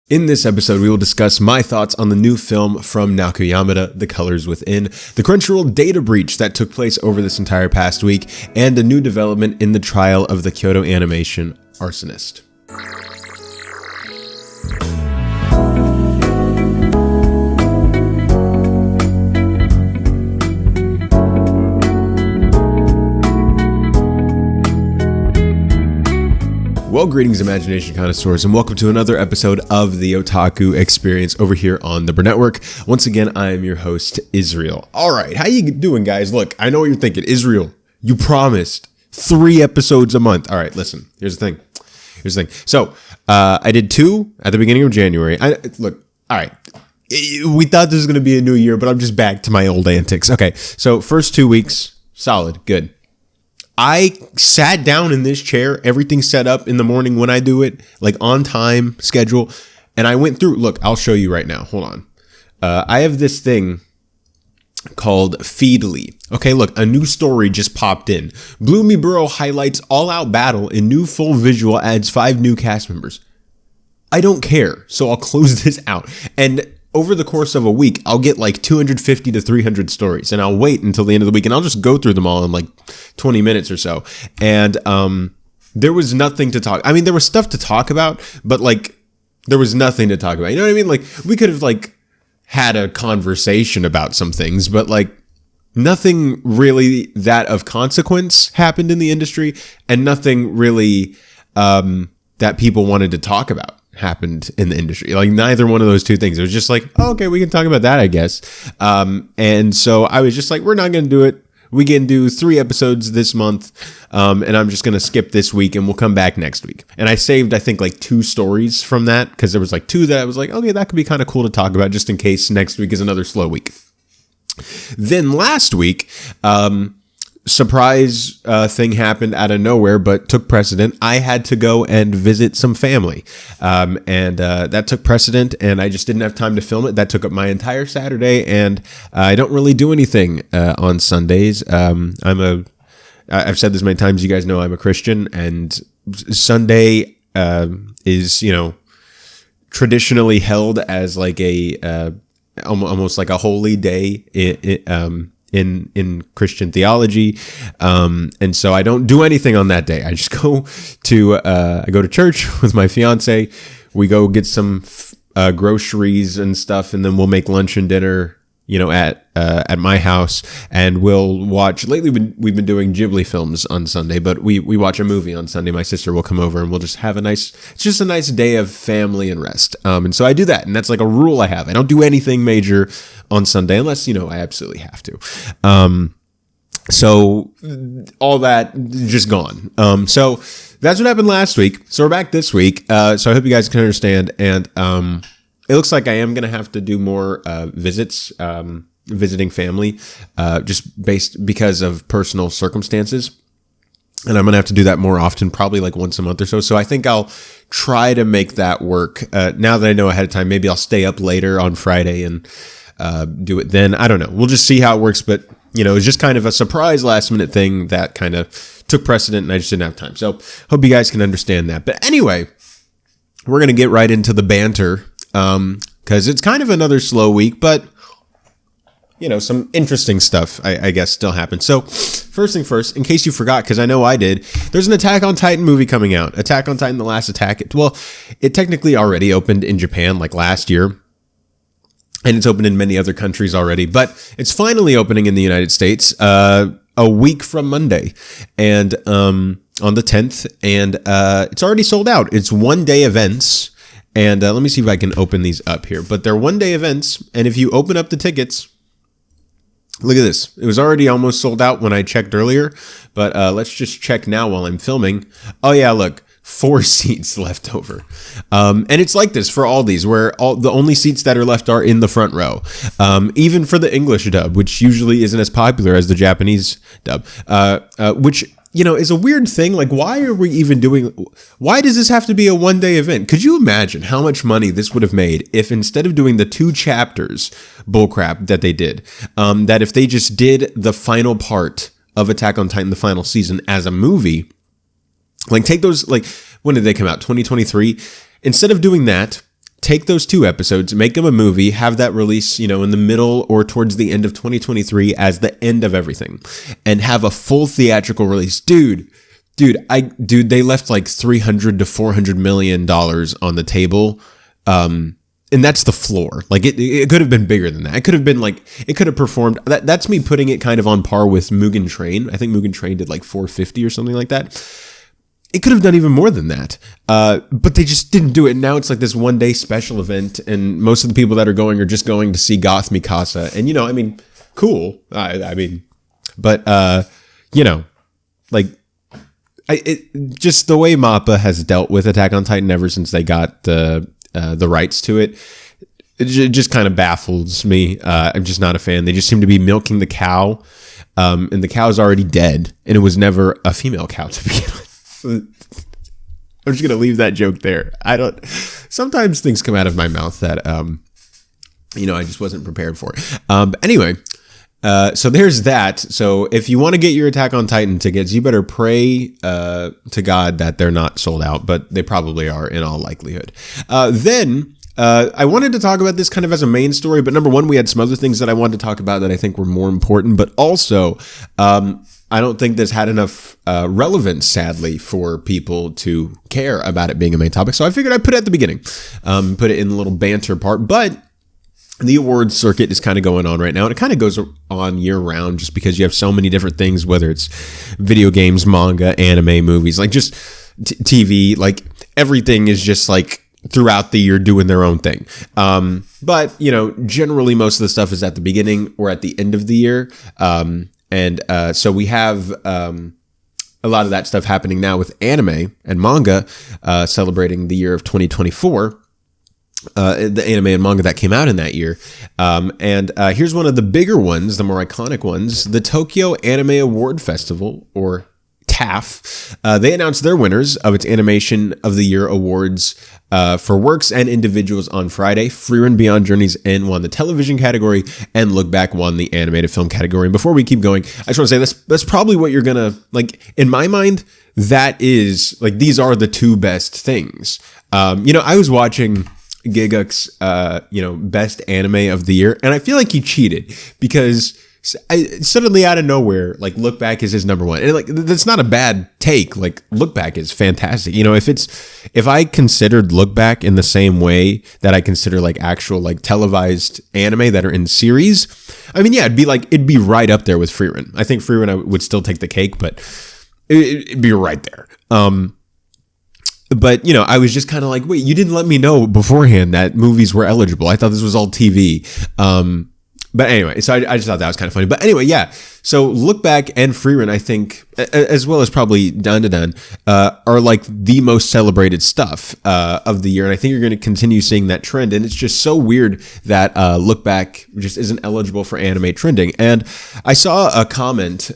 In this episode, we will discuss my thoughts on the new film from Naoko Yamada, The Colors Within, the Crunchyroll data breach that took place over this entire past week, and a new development in the trial of the Kyoto Animation Arsonist. Well, greetings, imagination connoisseurs, and welcome to another episode of the Otaku Experience over here on the Burnett Network. Once again, I am your host, Israel. All right, how you doing, guys? Look, I know what you're thinking. Israel, you promised 3 episodes a month. All right, listen, here's the thing. So, I did 2 at the beginning of January. Look, all right. We thought this was going to be a new year, but I'm just back to my old antics. Okay, so first 2 weeks, solid, good. I sat down in this chair, everything set up in the morning when I do it, like on time, schedule, and I went through, look, I'll show you right now. Hold on. I have this thing called Feedly. Okay, look, a new story just popped in. Bloomy Burrow highlights all-out battle in new full visual, adds 5 new cast members. I don't care, so I'll close this out. And over the course of a week, I'll get like 250 to 300 stories, and I'll wait until the end of the week, and I'll just go through them all in like 20 minutes or so. And there was nothing to talk. I mean, there was stuff to talk about, but like there was nothing to talk about. You know what I mean? Like we could have like had a conversation about some things, but like nothing really that of consequence happened in the industry, and nothing really that people wanted to talk about happened in the industry. Like neither one of those two things. It was just like, oh, okay, we can talk about that, I guess. And so I was just like, we're not going to do it. We can do 3 episodes this month. And I'm just going to skip this week and we'll come back next week. And I saved, I think, like 2 stories from that because there was like 2 that I was like, okay, that could be kind of cool to talk about just in case next week is another slow week. Then last week, surprise thing happened out of nowhere, but took precedent. I had to go and visit some family, and that took precedent, and I just didn't have time to film it. That took up my entire Saturday, and I don't really do anything on Sundays. I've said this many times. You guys know I'm a Christian, and Sunday is, traditionally held as like a almost like a holy day in Christian theology. And so I don't do anything on that day. I just go to church with my fiance. We go get some groceries and stuff, and then we'll make lunch and dinner, at my house, and we'll watch. Lately, we've been doing Ghibli films on Sunday, but we watch a movie on Sunday. My sister will come over, and we'll just have it's just a nice day of family and rest. And so I do that, and that's like a rule I have. I don't do anything major on Sunday unless, I absolutely have to. So all that just gone. So that's what happened last week. So we're back this week. So I hope you guys can understand. And, it looks like I am going to have to do more, visits, visiting family, just because of personal circumstances. And I'm going to have to do that more often, probably like once a month or so. So I think I'll try to make that work. Now that I know ahead of time, maybe I'll stay up later on Friday and, do it then. I don't know. We'll just see how it works. But, it was just kind of a surprise last minute thing that kind of took precedent, and I just didn't have time. So hope you guys can understand that. But anyway, we're going to get right into the banter, because it's kind of another slow week, but some interesting stuff, I guess, still happened. So first thing first, in case you forgot, because I know I did, there's an Attack on Titan movie coming out. Attack on Titan: The Last Attack. Well, it technically already opened in Japan like last year, and it's opened in many other countries already, but it's finally opening in the United States a week from Monday, and on the 10th, and it's already sold out. It's one-day events, and let me see if I can open these up here. But they're one-day events, and if you open up the tickets, look at this. It was already almost sold out when I checked earlier, but let's just check now while I'm filming. Oh yeah, look. 4 seats left over. And it's like this for all these, where the only seats that are left are in the front row. Even for the English dub, which usually isn't as popular as the Japanese dub, which, is a weird thing. Like, why does this have to be a one-day event? Could you imagine how much money this would have made if instead of doing the 2 chapters bullcrap that they did, that if they just did the final part of Attack on Titan, the final season, as a movie, like take those, like, when did they come out? 2023. Instead of doing that, take those 2 episodes, make them a movie, have that release, in the middle or towards the end of 2023 as the end of everything, and have a full theatrical release. Dude, they left like $300 to $400 million on the table. And that's the floor. Like it could have been bigger than that. It could have been like, it could have performed. That's me putting it kind of on par with Mugen Train. I think Mugen Train did like 450 or something like that. It could have done even more than that. But they just didn't do it. Now it's like this 1-day special event. And most of the people that are going are just going to see Goth Mikasa. And, cool. Just the way MAPPA has dealt with Attack on Titan ever since they got the rights to it just kind of baffles me. I'm just not a fan. They just seem to be milking the cow, and the cow's already dead, and it was never a female cow to begin with. I'm just gonna leave that joke there. Sometimes things come out of my mouth that I just wasn't prepared for. But anyway. So there's that. So if you want to get your Attack on Titan tickets, you better pray to God that they're not sold out, but they probably are in all likelihood. Then I wanted to talk about this kind of as a main story, but number one, we had some other things that I wanted to talk about that I think were more important, but also I don't think this had enough relevance, sadly, for people to care about it being a main topic. So I figured I'd put it at the beginning, put it in the little banter part, but the awards circuit is kind of going on right now, and it kind of goes on year round just because you have so many different things, whether it's video games, manga, anime, movies, like just TV, like everything is just like throughout the year doing their own thing. But, generally most of the stuff is at the beginning or at the end of the year. So we have a lot of that stuff happening now with anime and manga celebrating the year of 2024. The anime and manga that came out in that year. Here's one of the bigger ones, the more iconic ones, the Tokyo Anime Award Festival, or TAF. They announced their winners of its Animation of the Year awards for works and individuals on Friday. Frieren Beyond Journey's End won the television category, and Look Back won the animated film category. And before we keep going, I just want to say that's probably what you're gonna like. In my mind, that is like, these are the 2 best things. I was watching Giguk's, best anime of the year, and I feel like he cheated because suddenly out of nowhere, like Look Back is his number 1, and like that's not a bad take. Like Look Back is fantastic. If I considered Look Back in the same way that I consider like actual like televised anime that are in series, it'd be right up there with Frieren. I think Frieren would still take the cake, but it'd be right there. But, I was just kind of like, wait, you didn't let me know beforehand that movies were eligible. I thought this was all TV. But anyway, so I just thought that was kind of funny. But anyway, yeah. So Look Back and Frieren, I think, as well as probably Dan, are like the most celebrated stuff of the year. And I think you're going to continue seeing that trend. And it's just so weird that Look Back just isn't eligible for anime trending. And I saw a comment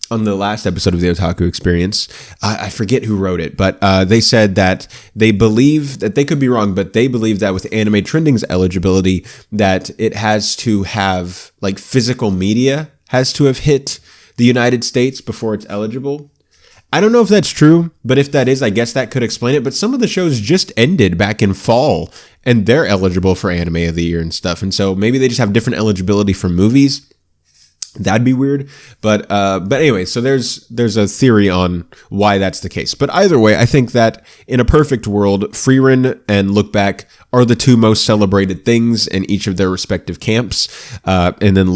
on the last episode of the Otaku Experience. I forget who wrote it, but they said that they believe that, they could be wrong, but they believe that with anime trending's eligibility, that it has to have like physical media has to have hit the United States before it's eligible. I don't know if that's true, but if that is, I guess that could explain it. But some of the shows just ended back in fall, and they're eligible for anime of the year and stuff. And so maybe they just have different eligibility for movies. That'd be weird. But anyway, so there's a theory on why that's the case. But either way, I think that in a perfect world, Frieren and Look Back are the 2 most celebrated things in each of their respective camps. And then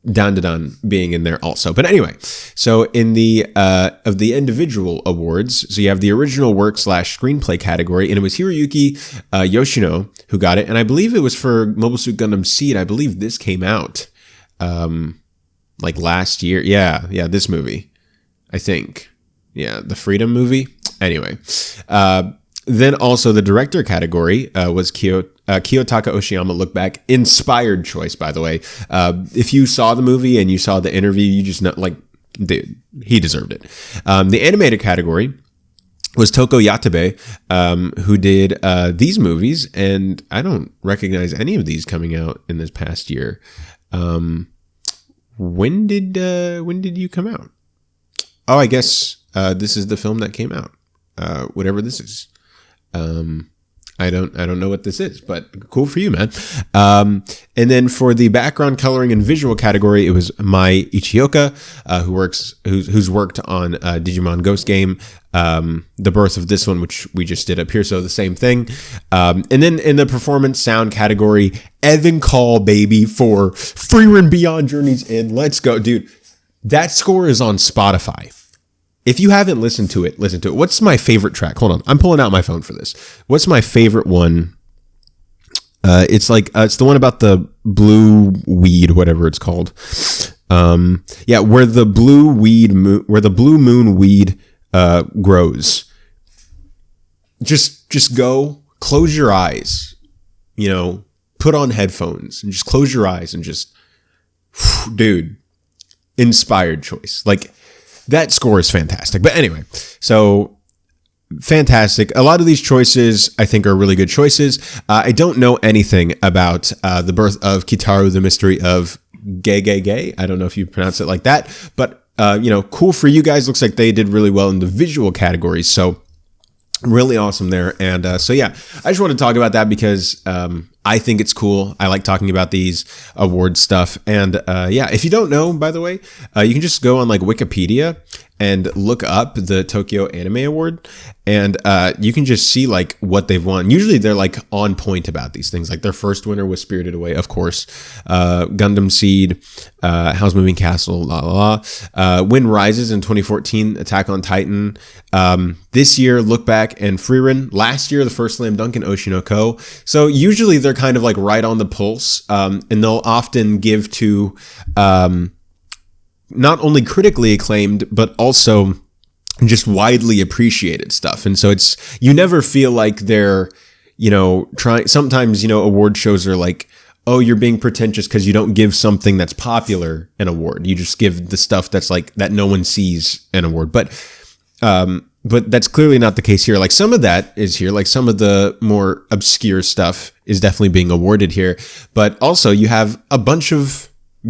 Dan being in there also. But anyway, so in the of the individual awards, so you have the original work / screenplay category, and it was Hiroyuki Yoshino who got it. And I believe it was for Mobile Suit Gundam Seed. I believe this came out like last year. Yeah, this movie, I think. Yeah, the Freedom movie. Anyway, then also the director category was Kiyotaka Oshiyama, Look Back. Inspired choice, by the way. If you saw the movie and you saw the interview, you just know, like, dude, he deserved it. The animated category was Toko Yatabe, who did these movies, and I don't recognize any of these coming out in this past year. When did you come out? Oh, I guess this is the film that came out. Whatever this is. I don't know what this is, but cool for you, man. And then for the background coloring and visual category, it was Mai Ichioka, who's worked on Digimon Ghost Game, the birth of this one, which we just did up here. So the same thing. And then in the performance sound category, Evan Call, baby, for Frieren Beyond Journey's End. Let's go, dude. That score is on Spotify. If you haven't listened to it, listen to it. What's my favorite track? Hold on. I'm pulling out my phone for this. What's my favorite one? It's the one about the blue weed, whatever it's called. Where the blue moon weed grows. Just go, close your eyes, put on headphones and just close your eyes and just, dude, inspired choice. Like, that score is fantastic. But anyway, so fantastic. A lot of these choices, I think, are really good choices. I don't know anything about the birth of Kitaru, the mystery of Gay. I don't know if you pronounce it like that. But, cool for you guys. Looks like they did really well in the visual categories. So really awesome there. And I just want to talk about that because I think it's cool. I like talking about these award stuff. And if you don't know, by the way, you can just go on like Wikipedia and look up the Tokyo Anime Award, and you can just see like what they've won. Usually they're like on point about these things. Like their first winner was Spirited Away, of course, Gundam Seed, Howl's Moving Castle, Wind Rises in 2014, Attack on Titan. This year, Look Back and Frieren. Last year, the first Slam Dunk in Oshinoko. So usually they're kind of like right on the pulse, and they'll often give to not only critically acclaimed, but also just widely appreciated stuff. And so you never feel like they're, trying. Sometimes, award shows are like, oh, you're being pretentious because you don't give something that's popular an award. You just give the stuff that's like, that no one sees an award. But that's clearly not the case here. Like some of that is here, like some of the more obscure stuff is definitely being awarded here. But also you have a bunch of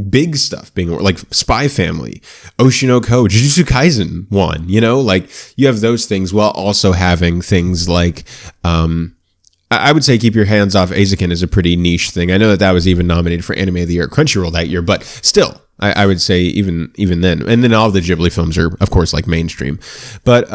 big stuff being awarded, like Spy Family, Oshinoko, Jujutsu Kaisen won, like you have those things while also having things like, I would say Keep Your Hands Off Eizouken is a pretty niche thing. I know that was even nominated for Anime of the Year at Crunchyroll that year, but still, I would say even then. And then all the Ghibli films are, of course, like mainstream. But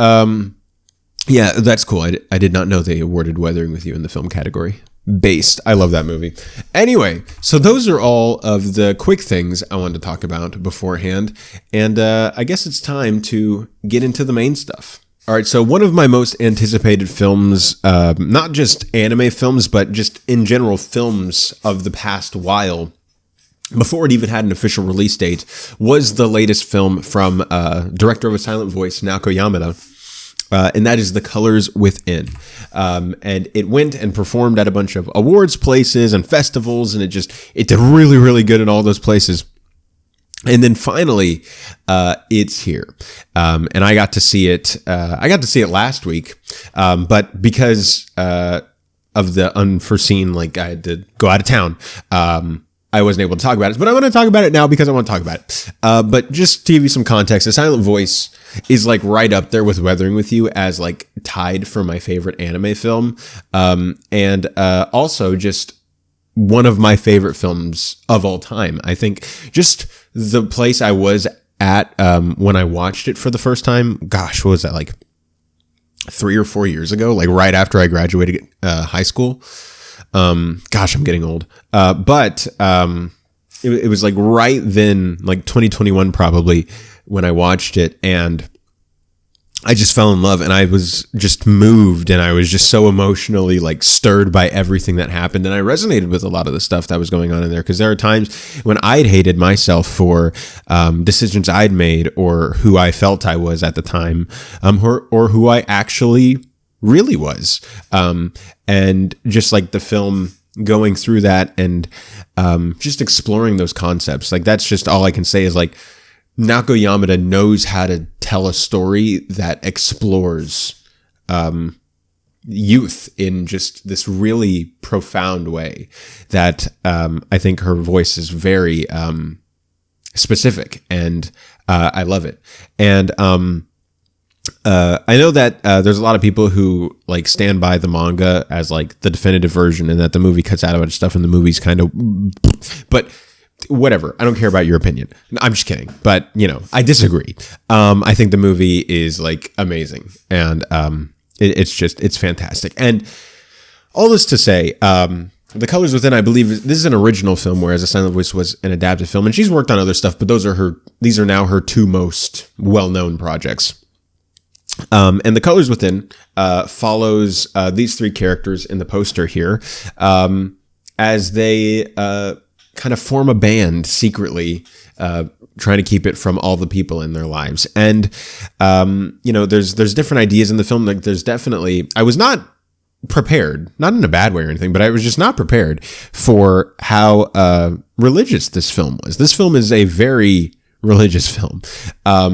that's cool. I did not know they awarded Weathering with You in the film category. Based. I love that movie. Anyway, so those are all of the quick things I wanted to talk about beforehand. And I guess it's time to get into the main stuff. All right, so one of my most anticipated films, not just anime films, but just in general films of the past while, before it even had an official release date, was the latest film from director of A Silent Voice, Naoko Yamada. And that is The Colors Within. And it went and performed at a bunch of awards places and festivals, and it did really, really good in all those places. And then finally, it's here. And I got to see it. I got to see it last week. But because of the unforeseen, like I had to go out of town, I wasn't able to talk about it, but I want to talk about it now because I want to talk about it. But just to give you some context, A Silent Voice is like right up there with Weathering with You as like tied for my favorite anime film. And also just one of my favorite films of all time. I think just the place I was at when I watched it for the first time, gosh, what was that, like 3 or 4 years ago? Like right after I graduated high school. Gosh, I'm getting old. But it was like right then, like 2021 probably, when I watched it, and I just fell in love, and I was just moved, and I was just so emotionally like stirred by everything that happened, and I resonated with a lot of the stuff that was going on in there, because there are times when I'd hated myself for decisions I'd made, or who I felt I was at the time, or who I actually really was, and just like the film going through that and just exploring those concepts, like that's just all I can say is like Naoko Yamada knows how to tell a story that explores youth in just this really profound way that I think her voice is very specific, and I love it. And I know that there's a lot of people who like stand by the manga as like the definitive version, and that the movie cuts out a bunch of stuff, and the movie's kind of, but whatever. I don't care about your opinion. I'm just kidding. But I disagree. I think the movie is like amazing, and it's fantastic. And all this to say, The Colors Within, I believe this is an original film, whereas A Silent Voice was an adapted film, and she's worked on other stuff, but these are now her two most well-known projects. And The Colors Within follows these three characters in the poster here as they kind of form a band secretly, trying to keep it from all the people in their lives. And there's different ideas in the film. Like there's definitely, I was not prepared, not in a bad way or anything, but I was just not prepared for how religious this film was. This film is a very religious film,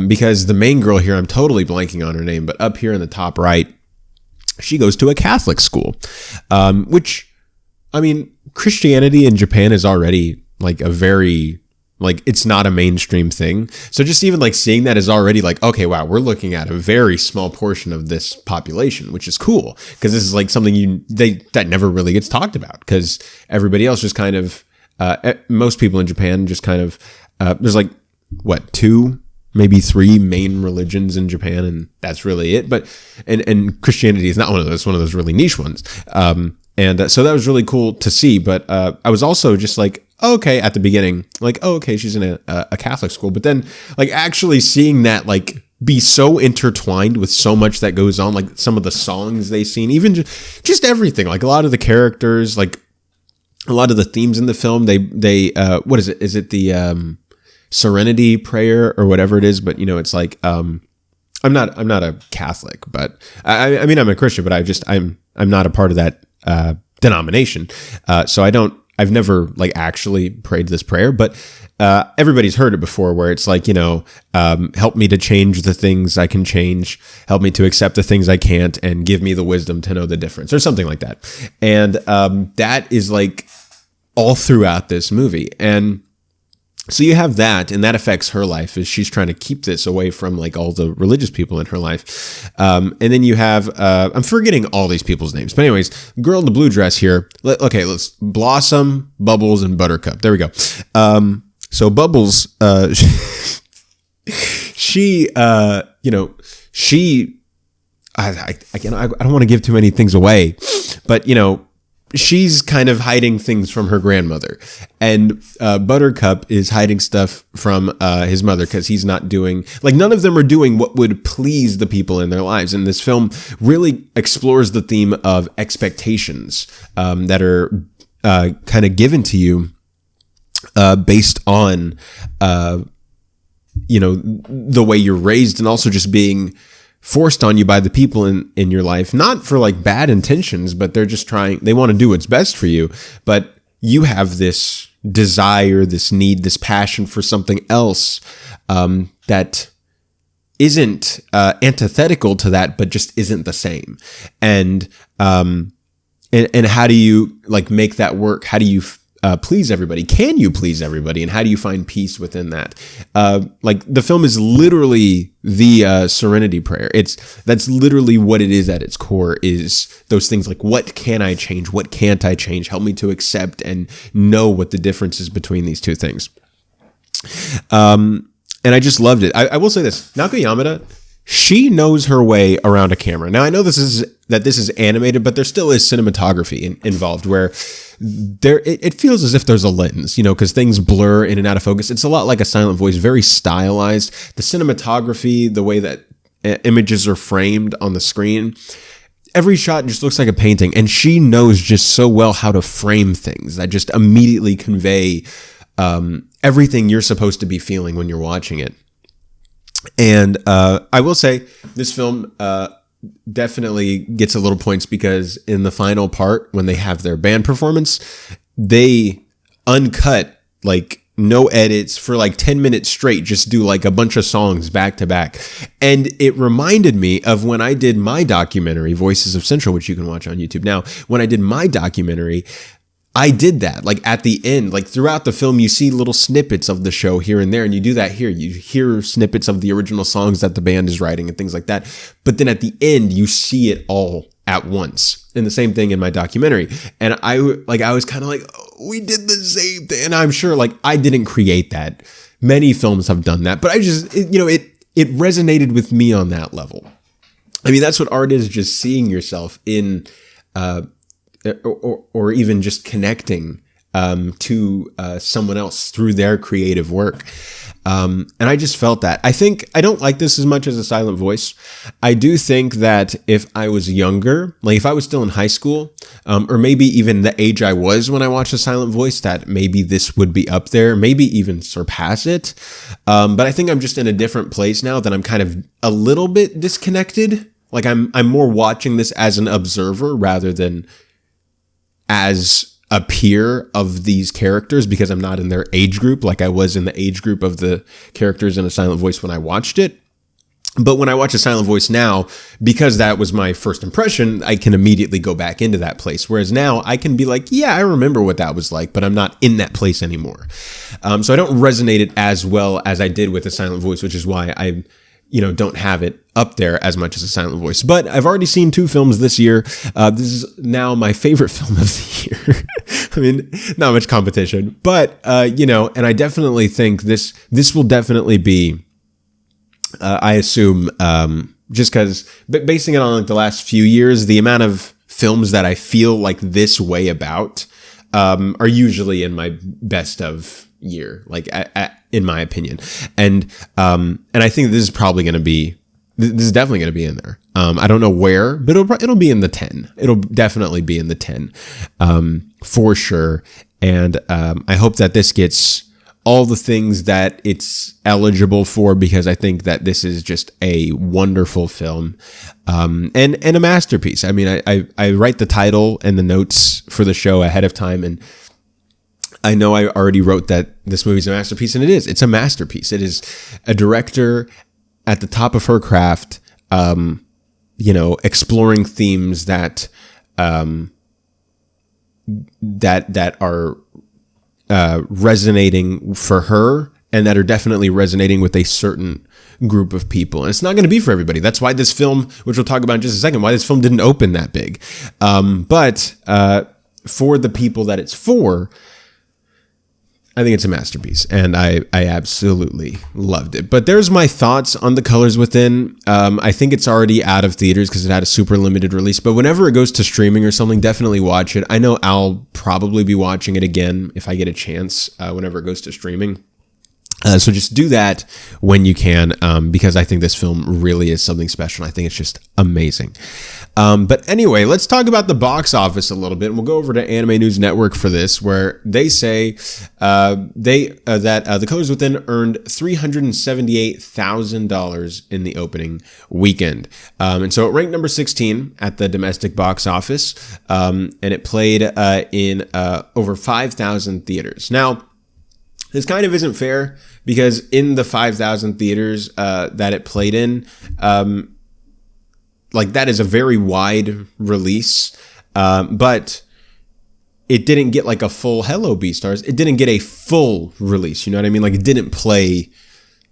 because the main girl here, I'm totally blanking on her name, but up here in the top right, she goes to a Catholic school, which, I mean, Christianity in Japan is already like a very, like, it's not a mainstream thing. So just even like seeing that is already like, okay, wow, we're looking at a very small portion of this population, which is cool, because this is like something that never really gets talked about, because everybody else just kind of, most people in Japan just kind of, there's like, two, maybe three main religions in Japan, and that's really it. But and Christianity is not one of those really niche ones. So that was really cool to see. But I was also just like, okay, at the beginning, like, oh, okay, she's in a Catholic school. But then like actually seeing that like be so intertwined with so much that goes on, like some of the songs they sing, even just everything, like a lot of the characters, like a lot of the themes in the film, they what is it? Is it the Serenity prayer or whatever it is? But it's like I'm not a Catholic, but I mean I'm a Christian, but I'm not a part of that denomination, so I've never like actually prayed this prayer, but everybody's heard it before, where it's like, help me to change the things I can change, help me to accept the things I can't, and give me the wisdom to know the difference, or something like that. And that is like all throughout this movie. And so you have that, and that affects her life as she's trying to keep this away from like all the religious people in her life. And then you have, I'm forgetting all these people's names, but anyways, girl in the blue dress here. Let's Blossom, Bubbles, and Buttercup. There we go. So Bubbles, she, I don't want to give too many things away, but she's kind of hiding things from her grandmother, and Buttercup is hiding stuff from his mother, because he's not doing, like, none of them are doing what would please the people in their lives. And this film really explores the theme of expectations that are kind of given to you based on the way you're raised, and also just being forced on you by the people in your life, not for like bad intentions, but they're just they want to do what's best for you. But you have this desire, this need, this passion for something else that isn't antithetical to that, but just isn't the same. And how do you like make that work? How do you please everybody? Can you please everybody? And how do you find peace within that? Like the film is literally the Serenity prayer. That's literally what it is at its core, is those things like, what can I change? What can't I change? Help me to accept and know what the difference is between these two things. And I just loved it. I will say this, Naoko Yamada, she knows her way around a camera. Now I know this is animated, but there still is cinematography involved, where it feels as if there's a lens, because things blur in and out of focus. It's a lot like A Silent Voice, very stylized. The cinematography, the way that images are framed on the screen, every shot just looks like a painting, and she knows just so well how to frame things that just immediately convey everything you're supposed to be feeling when you're watching it. And I will say this film definitely gets a little points, because in the final part, when they have their band performance, they uncut, like no edits, for like 10 minutes straight, just do like a bunch of songs back to back. And it reminded me of when I did my documentary, Voices of Central, which you can watch on YouTube now. When I did my documentary, I did that. Like at the end, like throughout the film, you see little snippets of the show here and there, and you do that here. You hear snippets of the original songs that the band is writing and things like that. But then at the end, you see it all at once. And the same thing in my documentary. And I was kind of like, oh, we did the same thing. And I'm sure like I didn't create that. Many films have done that, but I just, it resonated with me on that level. I mean, that's what art is, just seeing yourself in, or even just connecting to someone else through their creative work. And I just felt that. I don't like this as much as A Silent Voice. I do think that if I was younger, like if I was still in high school, or maybe even the age I was when I watched A Silent Voice, that maybe this would be up there, maybe even surpass it. But I think I'm just in a different place now that I'm kind of a little bit disconnected. Like I'm more watching this as an observer rather than as a peer of these characters, because I'm not in their age group like I was in the age group of the characters in A Silent Voice when I watched it. But when I watch A Silent Voice now, because that was my first impression, I can immediately go back into that place. Whereas now I can be like, yeah, I remember what that was like, but I'm not in that place anymore. So I don't resonate it as well as I did with A Silent Voice, which is why I don't have it up there as much as A Silent Voice. But I've already seen 2 films this year. This is now my favorite film of the year. I mean, not much competition, but, and I definitely think this will definitely be, I assume, just because, basing it on like the last few years, the amount of films that I feel like this way about, are usually in my best of year, like in my opinion. And I think this is probably going to be, this is definitely going to be in there. I don't know where, but it'll be in the 10. It'll definitely be in the 10, for sure. And, I hope that this gets all the things that it's eligible for, because I think that this is just a wonderful film, and a masterpiece. I mean, I write the title and the notes for the show ahead of time, and I know I already wrote that this movie's a masterpiece, and it is. It's a masterpiece. It is a director at the top of her craft, exploring themes that are resonating for her, and that are definitely resonating with a certain group of people. And it's not going to be for everybody. That's why this film, which we'll talk about in just a second, why this film didn't open that big. But for the people that it's for, I think it's a masterpiece, and I absolutely loved it. But there's my thoughts on The Colors Within. I think it's already out of theaters because it had a super limited release, but whenever it goes to streaming or something, definitely watch it. I know I'll probably be watching it again if I get a chance, whenever it goes to streaming. So just do that when you can, because I think this film really is something special. I think it's just amazing. But anyway, let's talk about the box office a little bit. And we'll go over to Anime News Network for this, where they say that The Colors Within earned $378,000 in the opening weekend. And so it ranked number 16 at the domestic box office, and it played in over 5,000 theaters. Now, this kind of isn't fair, because in the 5,000 theaters that it played in, that is a very wide release, but it didn't get like a full Hello Beastars. It didn't get a full release. You know what I mean? Like, it didn't play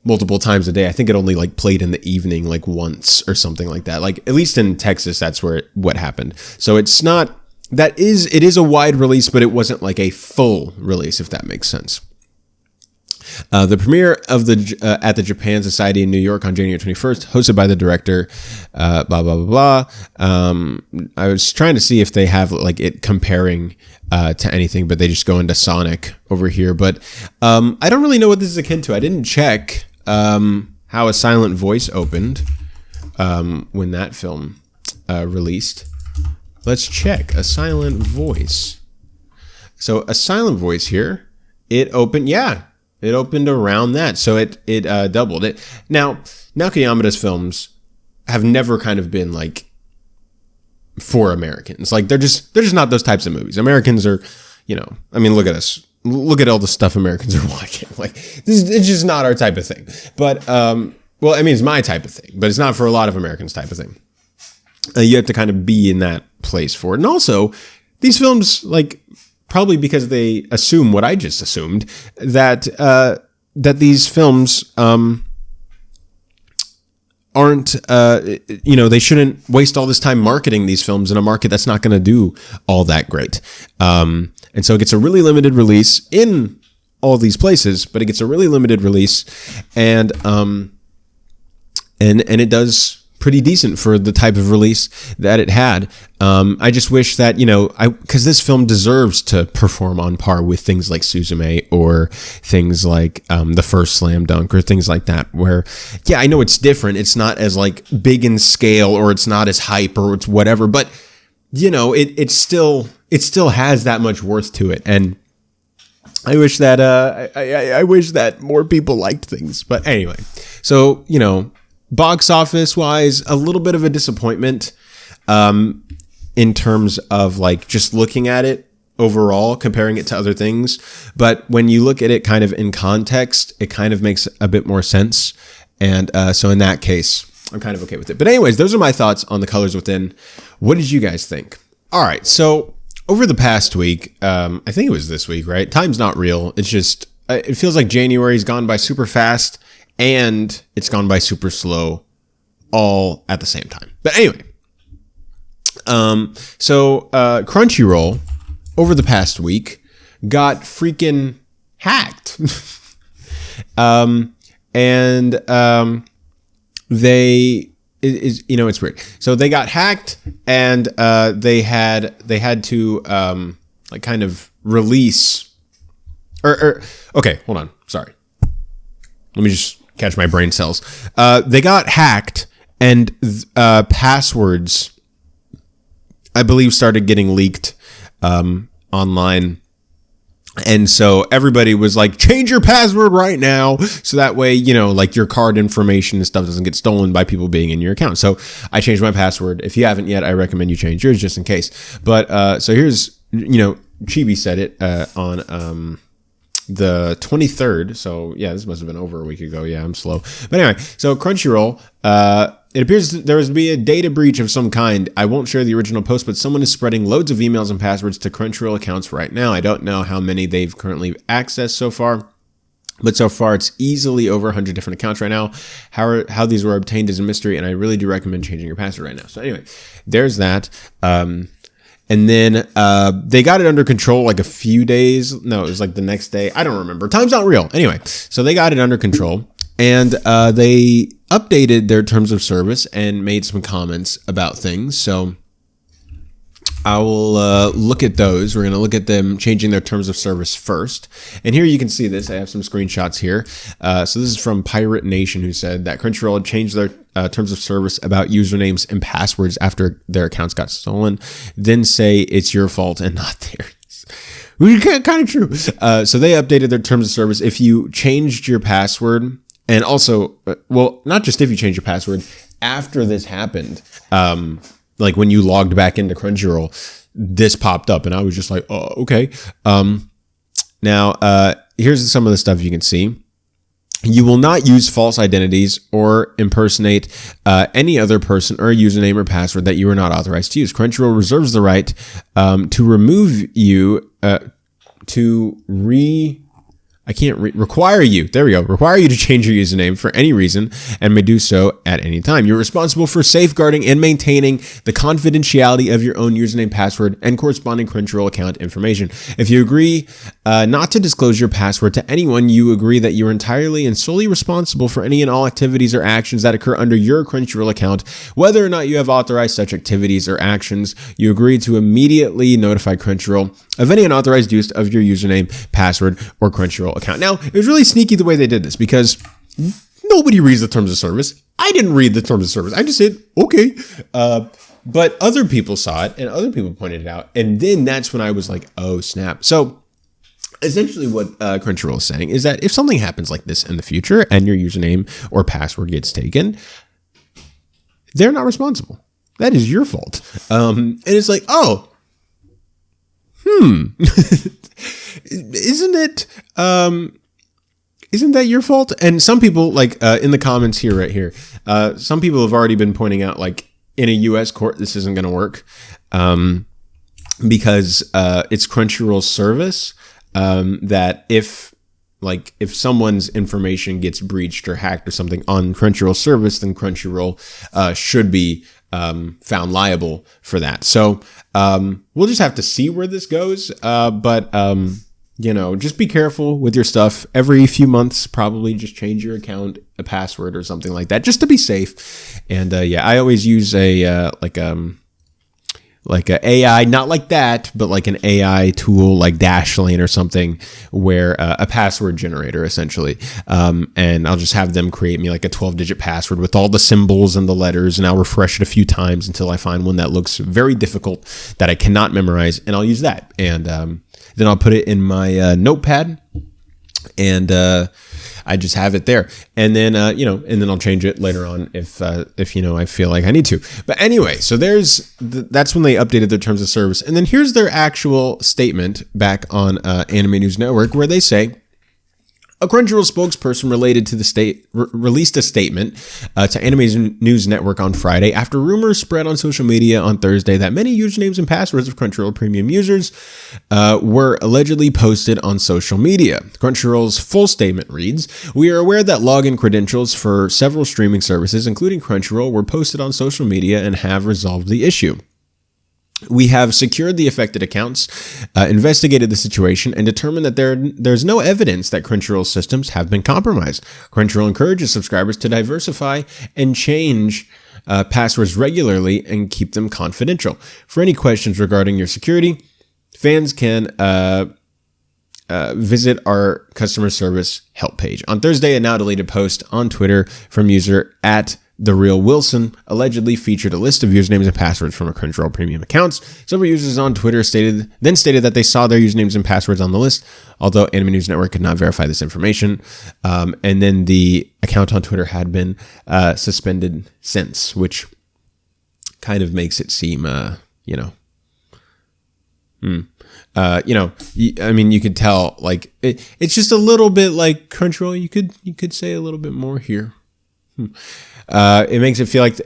multiple times a day. I think it only like played in the evening like once or something like that. Like, at least in Texas, that's where what happened. So it's not, it is a wide release, but it wasn't like a full release, if that makes sense. The premiere of at the Japan Society in New York on January 21st, hosted by the director, blah, blah, blah, blah. I was trying to see if they have like it comparing to anything, but they just go into Sonic over here. But I don't really know what this is akin to. I didn't check how A Silent Voice opened when that film released. Let's check A Silent Voice. So A Silent Voice here, it opened, it opened around that, so it doubled it. Now, Naoko Yamada's films have never kind of been like for Americans. Like they're just not those types of movies. Americans are, I mean, look at us. Look at all the stuff Americans are watching. Like it's just not our type of thing. But well, I mean, it's my type of thing, but it's not for a lot of Americans type of thing. You have to kind of be in that place for it. And also, these films like probably because they assume what I just assumed, that that these films aren't, they shouldn't waste all this time marketing these films in a market that's not going to do all that great. And so it gets a really limited release in all these places, but it gets a really limited release, and it does pretty decent for the type of release that it had. I just wish that, because this film deserves to perform on par with things like Suzume or things like the first Slam Dunk or things like that, where, yeah, I know it's different. It's not as like big in scale, or it's not as hype, or it's whatever, but it still has that much worth to it. And I wish that I wish that more people liked things. But anyway, so box office wise, a little bit of a disappointment in terms of like just looking at it overall, comparing it to other things. But when you look at it kind of in context, it kind of makes a bit more sense. And so in that case, I'm kind of okay with it. But anyways, those are my thoughts on The Colors Within. What did you guys think? All right, so over the past week, I think it was this week, right? Time's not real. It's just, it feels like January's gone by super fast, and it's gone by super slow all at the same time. But anyway, so Crunchyroll over the past week got freaking hacked. It's weird. So they got hacked, and they had to like kind of release okay, hold on. Sorry. Let me just catch my brain cells. They got hacked, and passwords, I believe, started getting leaked online. And so everybody was like, change your password right now. So that way, like your card information and stuff doesn't get stolen by people being in your account. So I changed my password. If you haven't yet, I recommend you change yours just in case. But so here's, Chibi said it on the 23rd. So yeah, this must have been over a week ago. Yeah, I'm slow. But anyway, so Crunchyroll, it appears there was to be a data breach of some kind. I won't share the original post, but someone is spreading loads of emails and passwords to Crunchyroll accounts right now. I don't know how many they've currently accessed so far, but so far it's easily over 100 different accounts right now. How these were obtained is a mystery, and I really do recommend changing your password right now. So anyway, there's that. And then they got it under control like a few days. No, it was like the next day. I don't remember. Time's not real. Anyway, so they got it under control, and they updated their terms of service and made some comments about things. So I will look at those. We're going to look at them changing their terms of service first. And here you can see this. I have some screenshots here. So this is from Pirate Nation, who said that Crunchyroll had changed their terms of service about usernames and passwords after their accounts got stolen. Then say it's your fault and not theirs. Kind of true. So they updated their terms of service. If you changed your password, and also, not just if you change your password, after this happened, like when you logged back into Crunchyroll, this popped up, and I was just like, oh, okay. Now, here's some of the stuff you can see. You will not use false identities or impersonate any other person or username or password that you are not authorized to use. Crunchyroll reserves the right to remove you, require you to change your username for any reason, and may do so at any time. You're responsible for safeguarding and maintaining the confidentiality of your own username, password, and corresponding Crunchyroll account information. If you agree not to disclose your password to anyone, you agree that you're entirely and solely responsible for any and all activities or actions that occur under your Crunchyroll account, whether or not you have authorized such activities or actions. You agree to immediately notify Crunchyroll of any unauthorized use of your username, password, or Crunchyroll account. Now, it was really sneaky the way they did this, because nobody reads the terms of service. I didn't read the terms of service. I just said, okay. But other people saw it, and other people pointed it out. And then that's when I was like, oh, snap. So essentially what Crunchyroll is saying is that if something happens like this in the future and your username or password gets taken, they're not responsible. That is your fault. And it's like, oh, isn't that your fault? And some people, like in the comments here, right here, some people have already been pointing out, like, in a U.S. court, this isn't going to work. because it's Crunchyroll's service, that if someone's information gets breached or hacked or something on Crunchyroll service, then Crunchyroll should be found liable for that. So we'll just have to see where this goes. But just be careful with your stuff. Every few months, probably just change your account, a password or something like that, just to be safe. And I always use a AI, not like that, but like an AI tool like Dashlane or something, where a password generator essentially. And I'll just have them create me like a 12-digit password with all the symbols and the letters, and I'll refresh it a few times until I find one that looks very difficult that I cannot memorize, and I'll use that. And then I'll put it in my notepad, and I just have it there. And then, and then I'll change it later on if I feel like I need to. But anyway, so that's when they updated their terms of service. And then here's their actual statement back on Anime News Network, where they say, a Crunchyroll spokesperson related to the state released a statement to Anime News Network on Friday after rumors spread on social media on Thursday that many usernames and passwords of Crunchyroll premium users were allegedly posted on social media. Crunchyroll's full statement reads, "We are aware that login credentials for several streaming services, including Crunchyroll, were posted on social media and have resolved the issue. We have secured the affected accounts, investigated the situation, and determined that there's no evidence that Crunchyroll systems have been compromised. Crunchyroll encourages subscribers to diversify and change passwords regularly and keep them confidential. For any questions regarding your security, fans can visit our customer service help page." On Thursday, a now deleted post on Twitter from user @TheRealWilson allegedly featured a list of usernames and passwords from a Crunchyroll premium accounts. Several users on Twitter stated that they saw their usernames and passwords on the list, although Anime News Network could not verify this information. And then the account on Twitter had been suspended since, which kind of makes it seem, you could tell, like, it's just a little bit like Crunchyroll. You could say a little bit more here. It makes it feel like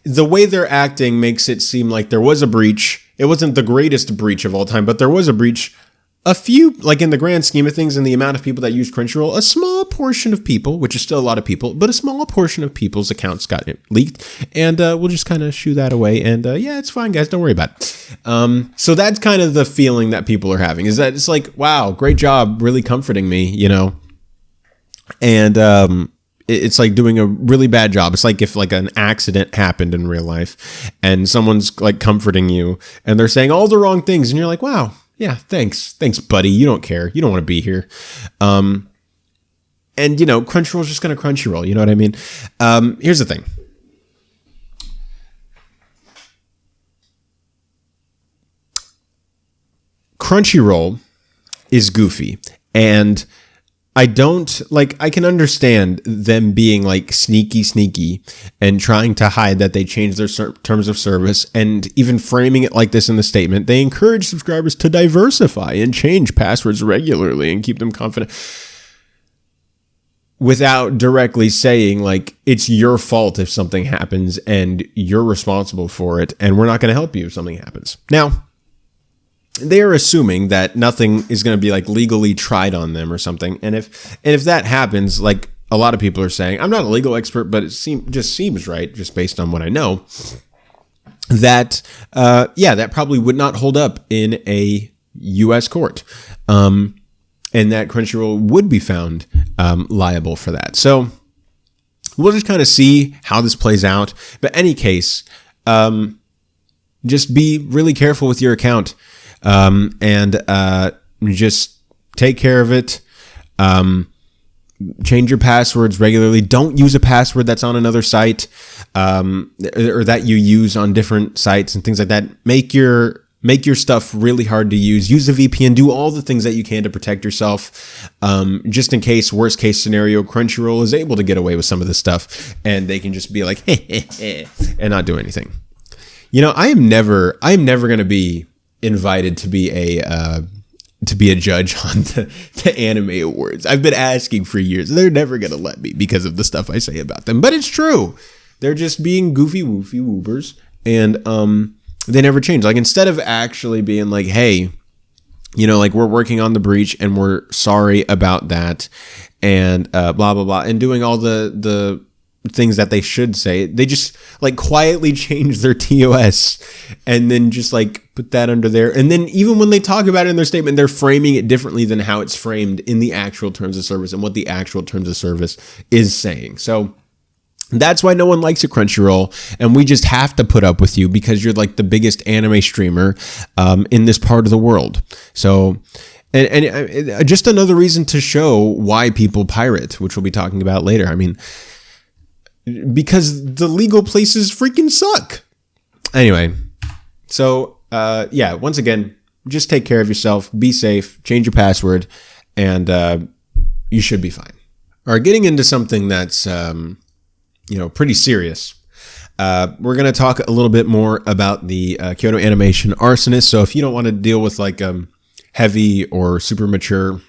the way they're acting makes it seem like there was a breach. It wasn't the greatest breach of all time, but there was a breach. A few, like in the grand scheme of things and the amount of people that use Crunchyroll, a small portion of people, which is still a lot of people, but a small portion of people's accounts got leaked. And we'll just kind of shoo that away. And it's fine, guys. Don't worry about it. So that's kind of the feeling that people are having, is that it's like, wow, great job, really comforting me, And it's like doing a really bad job. It's like if like an accident happened in real life and someone's like comforting you and they're saying all the wrong things and you're like, wow, yeah, thanks, buddy. You don't care. You don't want to be here. And Crunchyroll's just going to Crunchyroll. You know what I mean? Here's the thing. Crunchyroll is goofy, and I can understand them being like sneaky and trying to hide that they changed their terms of service, and even framing it like this in the statement. They encourage subscribers to diversify and change passwords regularly and keep them confident, without directly saying like, it's your fault if something happens and you're responsible for it, and we're not going to help you if something happens. Now, they are assuming that nothing is going to be like legally tried on them or something. And if that happens, like a lot of people are saying, I'm not a legal expert, but it just seems right, just based on what I know, that, that probably would not hold up in a U.S. court. And that Crunchyroll would be found liable for that. So we'll just kind of see how this plays out. But any case, just be really careful with your account. And just take care of it. Change your passwords regularly. Don't use a password that's on another site, or that you use on different sites and things like that. Make your stuff really hard to use. Use a VPN. Do all the things that you can to protect yourself. Just in case, worst case scenario, Crunchyroll is able to get away with some of this stuff, and they can just be like, and not do anything. I am never going to be invited to be a judge on the anime awards. I've been asking for years. They're never going to let me because of the stuff I say about them. But it's true. They're just being goofy woofy woobers. And they never change. Like, instead of actually being like, hey, you know, like, we're working on the breach and we're sorry about that, and blah blah blah, and doing all the things that they should say, they just like quietly change their TOS and then just like put that under there. And then even when they talk about it in their statement, they're framing it differently than how it's framed in the actual terms of service and what the actual terms of service is saying. So that's why no one likes a Crunchyroll, and we just have to put up with you because you're like the biggest anime streamer in this part of the world. So, and just another reason to show why people pirate, which we'll be talking about later. I mean, because the legal places freaking suck. Anyway, so yeah, once again, just take care of yourself, be safe, change your password, and you should be fine. All right, getting into something that's pretty serious. We're going to talk a little bit more about the Kyoto Animation Arsonist. So if you don't want to deal with like heavy or super mature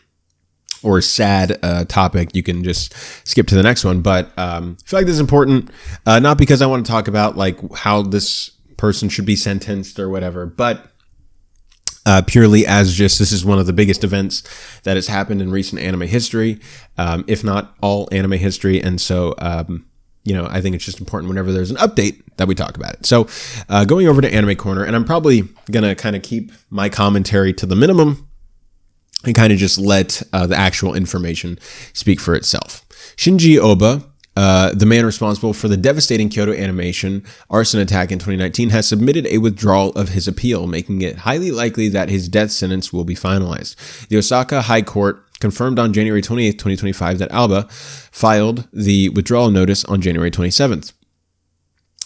or sad topic, you can just skip to the next one. But I feel like this is important, not because I want to talk about like how this person should be sentenced or whatever, but purely as just this is one of the biggest events that has happened in recent anime history, if not all anime history. And so, I think it's just important whenever there's an update that we talk about it. So going over to Anime Corner, and I'm probably going to kind of keep my commentary to the minimum and kind of just let the actual information speak for itself. Shinji Oba, the man responsible for the devastating Kyoto Animation arson attack in 2019, has submitted a withdrawal of his appeal, making it highly likely that his death sentence will be finalized. The Osaka High Court confirmed on January 28, 2025, that Alba filed the withdrawal notice on January 27th.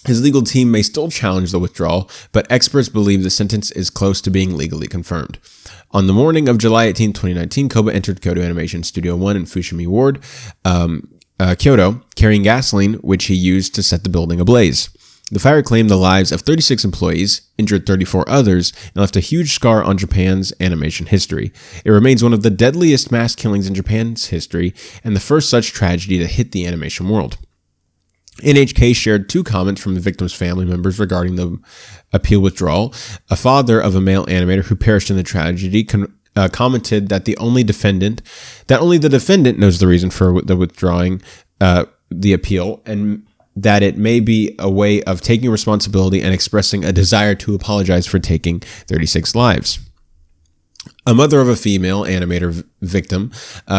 His legal team may still challenge the withdrawal, but experts believe the sentence is close to being legally confirmed. On the morning of July 18, 2019, Koba entered Kyoto Animation Studio 1 in Fushimi Ward, Kyoto, carrying gasoline, which he used to set the building ablaze. The fire claimed the lives of 36 employees, injured 34 others, and left a huge scar on Japan's animation history. It remains one of the deadliest mass killings in Japan's history, and the first such tragedy to hit the animation world. NHK shared 2 comments from the victims' family members regarding the appeal withdrawal. A father of a male animator who perished in the tragedy commented that only the defendant knows the reason for the withdrawing the appeal, and that it may be a way of taking responsibility and expressing a desire to apologize for taking 36 lives. A mother of a female animator victim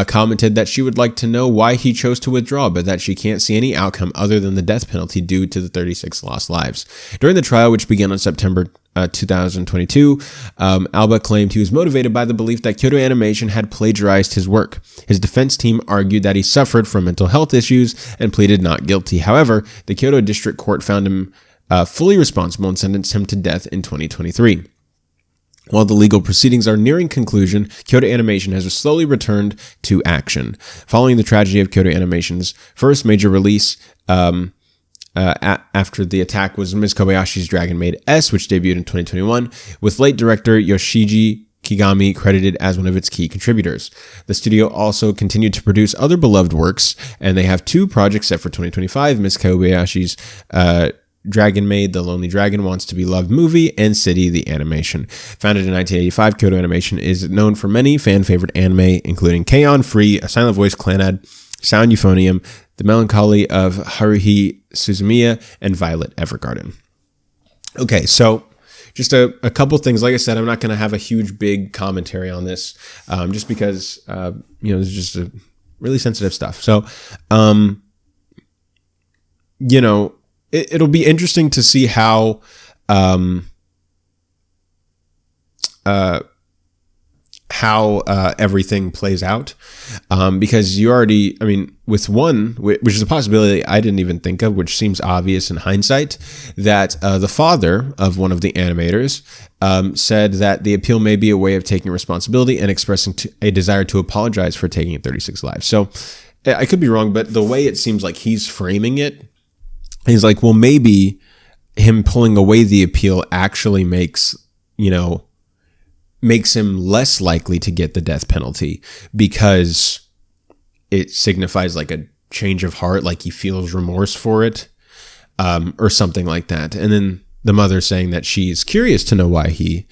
commented that she would like to know why he chose to withdraw, but that she can't see any outcome other than the death penalty due to the 36 lost lives. During the trial, which began on September 2022, Alba claimed he was motivated by the belief that Kyoto Animation had plagiarized his work. His defense team argued that he suffered from mental health issues and pleaded not guilty. However, the Kyoto District Court found him fully responsible and sentenced him to death in 2023. While the legal proceedings are nearing conclusion, Kyoto Animation has slowly returned to action. Following the tragedy of Kyoto Animation's first major release after the attack was Ms. Kobayashi's Dragon Maid S, which debuted in 2021, with late director Yoshiji Kigami credited as one of its key contributors. The studio also continued to produce other beloved works, and they have 2 projects set for 2025, Ms. Kobayashi's Dragon Maid, The Lonely Dragon Wants to Be Loved movie, and City, the animation. Founded in 1985, Kyoto Animation is known for many fan-favorite anime, including K-On! Free, A Silent Voice Clannad, Sound Euphonium, The Melancholy of Haruhi Suzumiya, and Violet Evergarden. Okay, so just a couple things. Like I said, I'm not going to have a huge, big commentary on this, just because, this is just a really sensitive stuff. So, it'll be interesting to see how everything plays out, because you already, with one, which is a possibility I didn't even think of, which seems obvious in hindsight, that the father of one of the animators said that the appeal may be a way of taking responsibility and expressing a desire to apologize for taking 36 lives. So I could be wrong, but the way it seems like he's framing it, he's like, well, maybe him pulling away the appeal actually makes him less likely to get the death penalty, because it signifies like a change of heart, like he feels remorse for it, or something like that. And then the mother saying that she's curious to know why he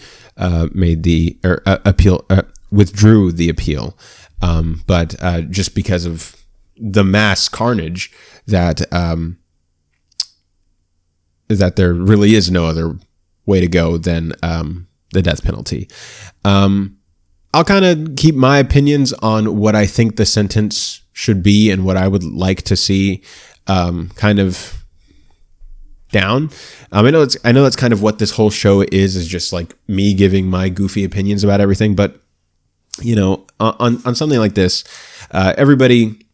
withdrew the appeal, but just because of the mass carnage that that there really is no other way to go than the death penalty. I'll kind of keep my opinions on what I think the sentence should be and what I would like to see kind of down. I know that's kind of what this whole show is just like me giving my goofy opinions about everything. But, you know, on something like this, everybody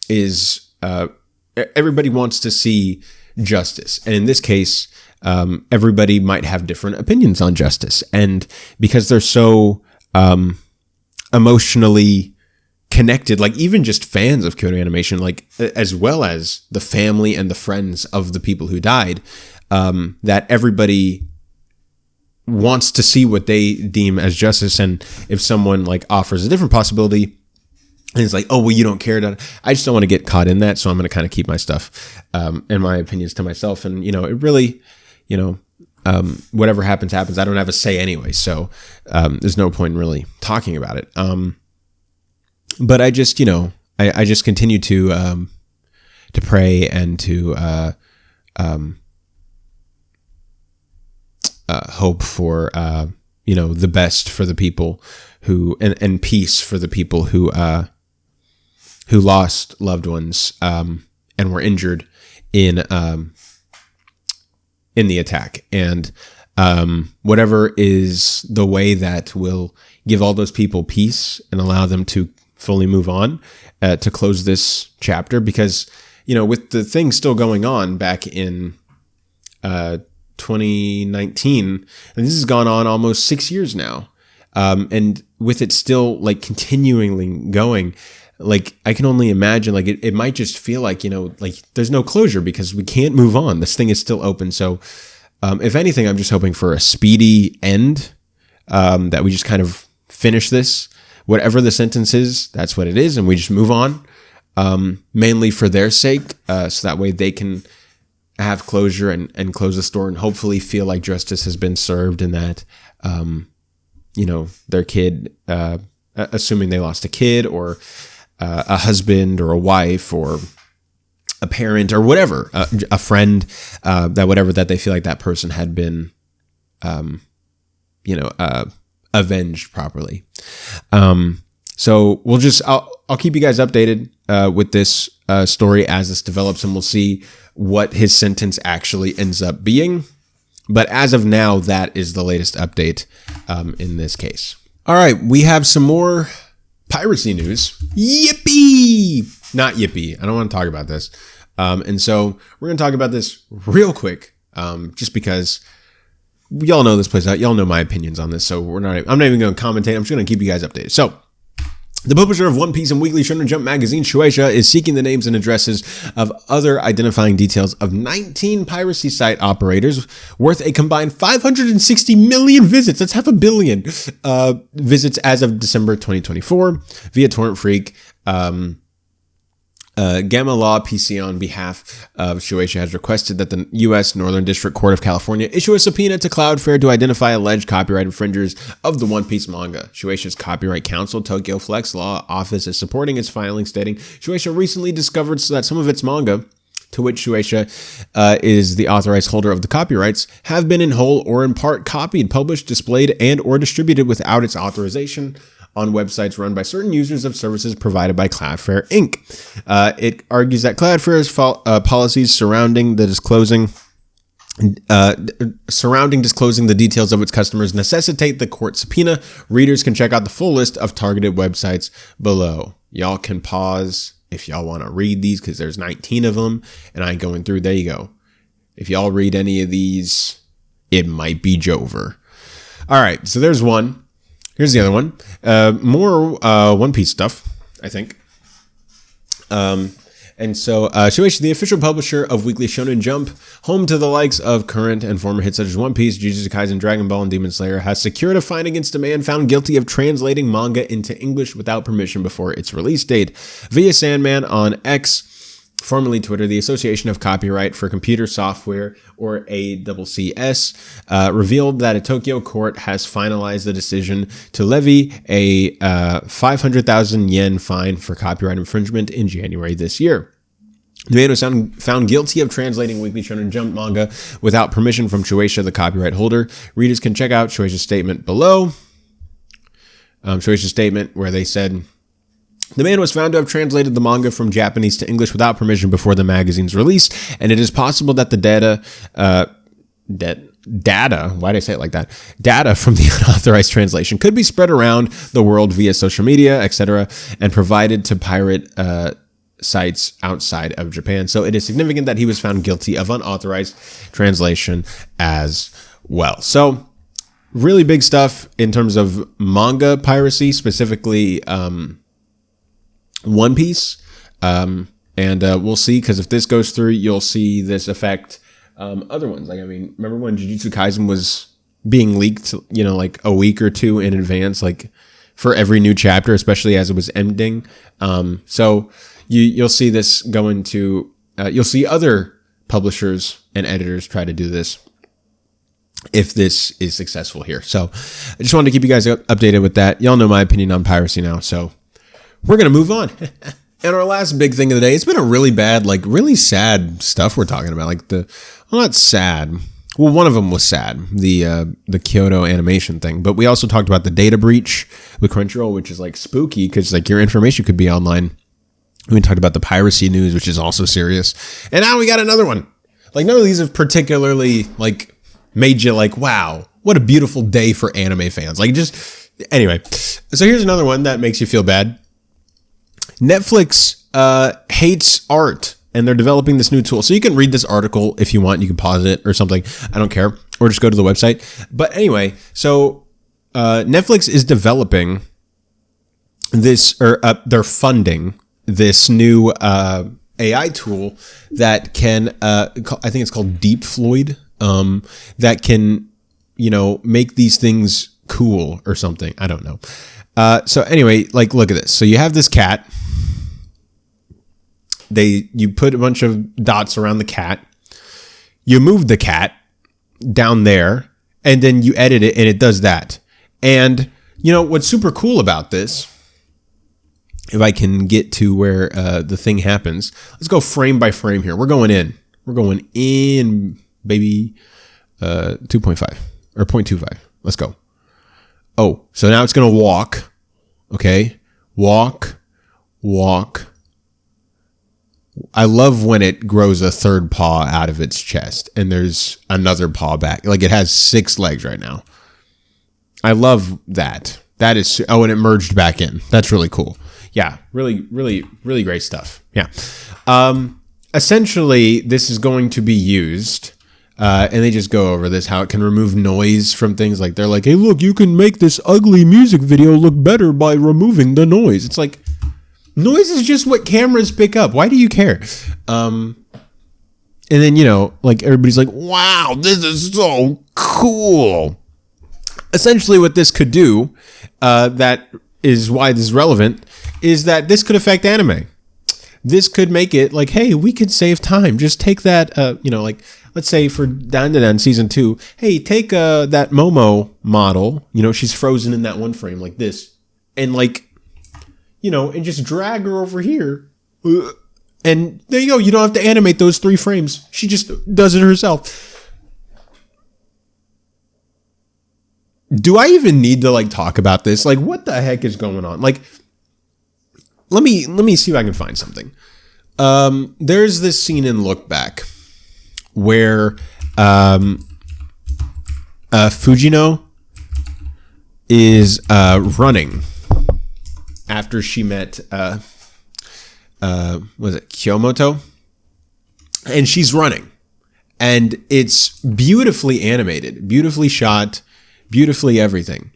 wants to see justice. And in this case, everybody might have different opinions on justice. And because they're so emotionally connected, like even just fans of Kyoto Animation, like as well as the family and the friends of the people who died, that everybody wants to see what they deem as justice. And if someone like offers a different possibility, and it's like, oh, well, you don't care. I just don't want to get caught in that. So I'm going to kind of keep my stuff and my opinions to myself. And, you know, it really, you know, whatever happens. I don't have a say anyway. So there's no point in really talking about it. But I just, you know, I just continue to pray and to hope for, you know, the best for the people who, and peace for the people who lost loved ones and were injured in the attack. And whatever is the way that will give all those people peace and allow them to fully move on, to close this chapter. Because, you know, with the thing still going on back in 2019, and this has gone on almost 6 years now, and with it still like continually going, like I can only imagine, like it might just feel like, you know, like there's no closure because we can't move on. This thing is still open. So if anything, I'm just hoping for a speedy end, that we just kind of finish this. Whatever the sentence is, that's what it is, and we just move on, mainly for their sake, so that way they can have closure and close the store and hopefully feel like justice has been served, and that, you know, their kid, assuming they lost a kid or a husband or a wife or a parent or whatever, a friend, that they feel like that person had been, you know, avenged properly. So I'll keep you guys updated with this story as this develops, and we'll see what his sentence actually ends up being. But as of now, that is the latest update in this case. All right, we have some more piracy news. Yippee! Not yippee. I don't want to talk about this. And so we're going to talk about this real quick, just because y'all know this plays out. Y'all know my opinions on this, so I'm not even going to commentate. I'm just going to keep you guys updated. So, the publisher of One Piece and Weekly Shonen Jump magazine, Shueisha, is seeking the names and addresses of other identifying details of 19 piracy site operators worth a combined 560 million visits. That's 500 million visits as of December 2024 via Torrent Freak. Gamma Law PC, on behalf of Shueisha, has requested that the U.S. Northern District Court of California issue a subpoena to Cloudflare to identify alleged copyright infringers of the One Piece manga. Shueisha's Copyright Council, Tokyo Flex Law Office, is supporting its filing, stating Shueisha recently discovered that some of its manga, to which Shueisha is the authorized holder of the copyrights, have been in whole or in part copied, published, displayed, and or distributed without its authorization on websites run by certain users of services provided by Cloudflare Inc. It argues that Cloudflare's policies surrounding disclosing the details of its customers necessitate the court subpoena. Readers can check out the full list of targeted websites below. Y'all can pause if y'all want to read these, because there's 19 of them, and I'm going through. There you go. If y'all read any of these, it might be Jover. All right, so there's one. Here's the other one. More One Piece stuff, I think. And so Shueisha, the official publisher of Weekly Shonen Jump, home to the likes of current and former hits such as One Piece, Jujutsu Kaisen, Dragon Ball, and Demon Slayer, has secured a fine against a man found guilty of translating manga into English without permission before its release date. Via Sandman on X, formerly Twitter, the Association of Copyright for Computer Software, or ACCS, revealed that a Tokyo court has finalized the decision to levy a 500,000 yen fine for copyright infringement in January this year. The man was found guilty of translating Weekly Shonen Jump manga without permission from Shueisha, the copyright holder. Readers can check out Shueisha's statement below. Shueisha's statement where they said, the man was found to have translated the manga from Japanese to English without permission before the magazine's release, and it is possible that the data, why did I say it like that? Data from the unauthorized translation could be spread around the world via social media, etc., and provided to pirate sites outside of Japan. So it is significant that he was found guilty of unauthorized translation as well. So really big stuff in terms of manga piracy, specifically One Piece. And we'll see, because if this goes through, you'll see this affect other ones. Like, I mean, remember when Jujutsu Kaisen was being leaked, like a week or two in advance, like for every new chapter, especially as it was ending. So you'll see this go into, you'll see other publishers and editors try to do this if this is successful here. So I just wanted to keep you guys updated with that. Y'all know my opinion on piracy now, so we're going to move on. And our last big thing of the day, it's been a really bad, like really sad stuff we're talking about. Like not sad. Well, one of them was sad, the Kyoto Animation thing. But we also talked about the data breach with Crunchyroll, which is like spooky because like your information could be online. We talked about the piracy news, which is also serious. And now we got another one. Like none of these have particularly like made you like, wow, what a beautiful day for anime fans. Like just, anyway. So here's another one that makes you feel bad. Netflix hates art, and they're developing this new tool. So you can read this article if you want. You can pause it or something. I don't care. Or just go to the website. But anyway, so Netflix is developing this, or they're funding this new AI tool that can, I think it's called Deep Floyd, that can, make these things cool or something. I don't know. So anyway, like, look at this. So you have this cat. You put a bunch of dots around the cat. You move the cat down there, and then you edit it, and it does that. And, what's super cool about this, if I can get to where the thing happens, let's go frame by frame here. We're going in, baby, 2.5 or 0.25. Let's go. Oh, so now it's going to walk. Okay. Walk. I love when it grows a third paw out of its chest and there's another paw back. Like it has 6 legs right now. I love that. That is, and it merged back in. That's really cool. Yeah. Really, really, really great stuff. Yeah. Essentially this is going to be used, and they just go over this, how it can remove noise from things. Like they're like, hey, look, you can make this ugly music video look better by removing the noise. It's like, noise is just what cameras pick up. Why do you care? And then, like everybody's like, wow, this is so cool. Essentially what this could do, that is why this is relevant, is that this could affect anime. This could make it like, hey, we could save time. Just take that, like, let's say for Dan season 2, hey, take that Momo model, she's frozen in that one frame like this, and like, and just drag her over here. And there you go. You don't have to animate those 3 frames. She just does it herself. Do I even need to like talk about this? Like, what the heck is going on? Like, let me see if I can find something. There's this scene in Look Back where Fujino is running after she met was it Kyomoto? And she's running. And it's beautifully animated, beautifully shot, beautifully everything.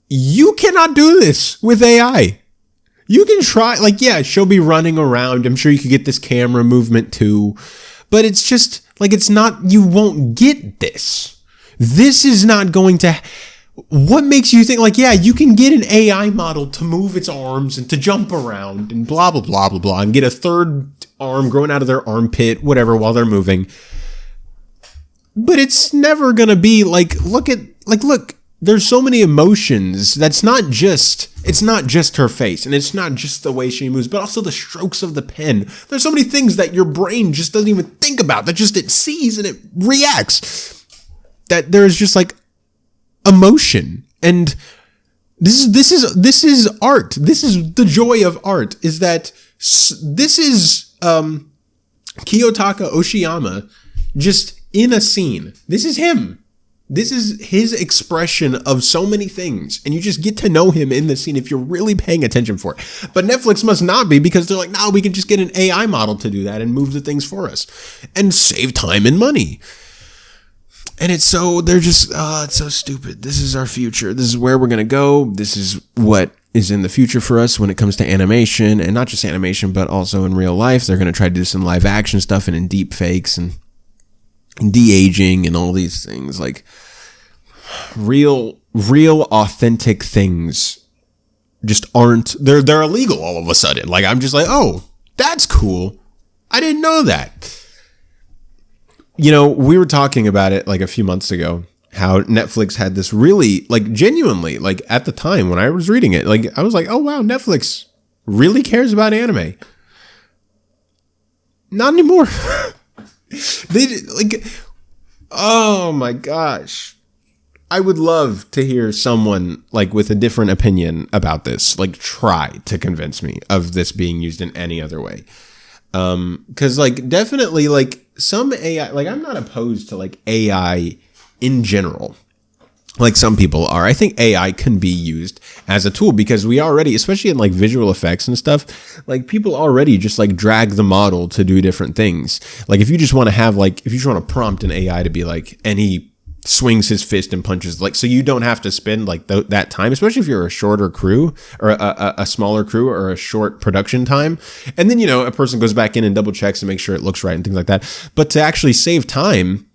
You cannot do this with AI. You can try, like, yeah, she'll be running around. I'm sure you could get this camera movement too. But it's just, like, it's not, you won't get this. This is not going to, what makes you think, like, yeah, you can get an AI model to move its arms and to jump around and blah, blah, blah, blah, blah, and get a third arm growing out of their armpit, whatever, while they're moving. But it's never going to be like, look, there's so many emotions. It's not just her face, and it's not just the way she moves, but also the strokes of the pen. There's so many things that your brain just doesn't even think about, that just it sees and it reacts. That there's just like emotion. And this is art. This is the joy of art, is that this is Kiyotaka Oshiyama just in a scene. This is him. This is his expression of so many things, and you just get to know him in the scene if you're really paying attention for it. But Netflix must not be, because they're like, no, we can just get an AI model to do that and move the things for us and save time and money. And it's so, they're just, it's so stupid. This is our future. This is where we're going to go. This is what is in the future for us when it comes to animation, and not just animation, but also in real life. They're going to try to do some live action stuff and in deep fakes and de-aging and all these things, like real authentic things just aren't, they're illegal all of a sudden. Like, I'm just like, oh, that's cool. I didn't know that. You know, we were talking about it like a few months ago, how Netflix had this really, like, genuinely, like, at the time when I was reading it, like, I was like, oh wow, Netflix really cares about anime. Not anymore. They like, oh my gosh. I would love to hear someone like with a different opinion about this, like, try to convince me of this being used in any other way. Cause like, definitely, like, some AI, like, I'm not opposed to like AI in general. Like some people are. I think AI can be used as a tool, because we already, especially in like visual effects and stuff, like people already just like drag the model to do different things. Like if you just want to have like, if you just want to prompt an AI to be like, and he swings his fist and punches, like, so you don't have to spend like that time, especially if you're a shorter crew or a smaller crew or a short production time. And then, you know, a person goes back in and double checks and makes sure it looks right and things like that. But to actually save time,